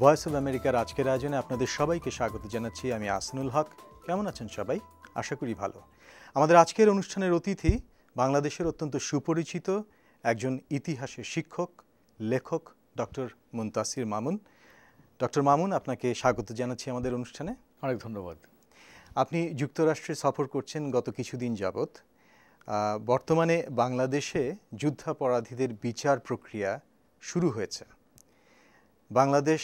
Voice of আমেরিকার আজকের আয়োজনে আপনাদের সবাইকে স্বাগত জানাচ্ছি। আমি আসনুল হক। কেমন আছেন সবাই? আশা করি ভালো। আমাদের আজকের অনুষ্ঠানের অতিথি বাংলাদেশের অত্যন্ত সুপরিচিত একজন ইতিহাসের শিক্ষক, লেখক ডক্টর মুনতাসির মামুন। ডক্টর মামুন, আপনাকে স্বাগত জানাচ্ছি আমাদের অনুষ্ঠানে। অনেক ধন্যবাদ। আপনি যুক্তরাষ্ট্রে সফর করছেন গত কিছুদিন যাবৎ। বর্তমানে বাংলাদেশে যুদ্ধাপরাধীদের বিচার প্রক্রিয়া শুরু হয়েছে। বাংলাদেশ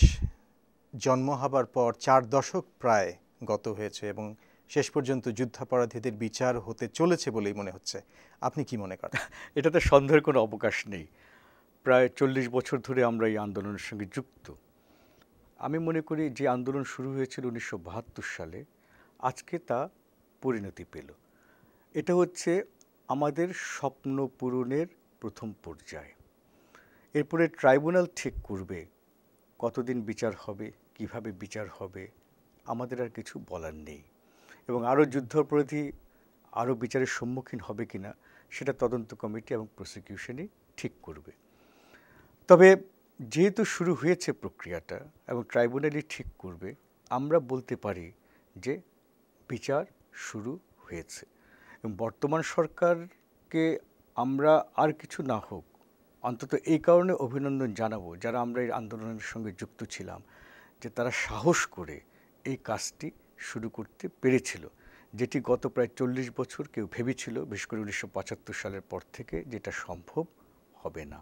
জন্ম হবার পর 4 দশক প্রায় গত হয়েছে এবং শেষ পর্যন্ত যুদ্ধাপরাধীদের বিচার হতে চলেছে বলেই মনে হচ্ছে। আপনি কি মনে করেন? এটাতে সন্দেহের কোনো অবকাশ নেই। প্রায় 40 বছর ধরে আমরা এই আন্দোলনের সঙ্গে যুক্ত। আমি মনে করি যে আন্দোলন শুরু হয়েছিল 1972 সালে, আজকে তা পরিণতি পেল। এটা হচ্ছে আমাদের স্বপ্ন পূরণের প্রথম পর্যায়। এরপরে ট্রাইব্যুনাল ঠিক করবে কতদিন বিচার হবে, কিভাবে বিচার হবে, আমাদের আর কিছু বলার নেই। এবং আরও যুদ্ধাপরাধী আরও বিচারের সম্মুখীন হবে কিনা সেটা তদন্ত কমিটি এবং প্রসিকিউশনই ঠিক করবে। তবে যেহেতু শুরু হয়েছে প্রক্রিয়াটা এবং ট্রাইব্যুনালই ঠিক করবে, আমরা বলতে পারি যে বিচার শুরু হয়েছে। এবং বর্তমান সরকারকে আমরা আর কিছু না হোক অন্তত এই কারণে অভিনন্দন জানাবো, যারা আমরা এই আন্দোলনের সঙ্গে যুক্ত ছিলাম, যে তারা সাহস করে এই কাজটি শুরু করতে পেরেছিল, যেটি গত প্রায় 40 বছর কেউ ভেবেছিল, বিশেষ করে 1975 সালের পর থেকে, যেটা সম্ভব হবে না।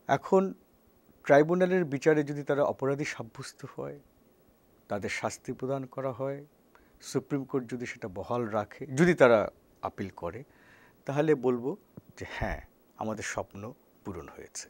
এখন ট্রাইব্যুনালের বিচারে যদি তারা অপরাধী সাব্যস্ত হয়, তাদের শাস্তি প্রদান করা হয়, সুপ্রিম কোর্ট যদি সেটা বহাল রাখে, যদি তারা আপিল করে, তাহলে বলবো যে হ্যাঁ, আমাদের স্বপ্ন পূরণ হয়েছে।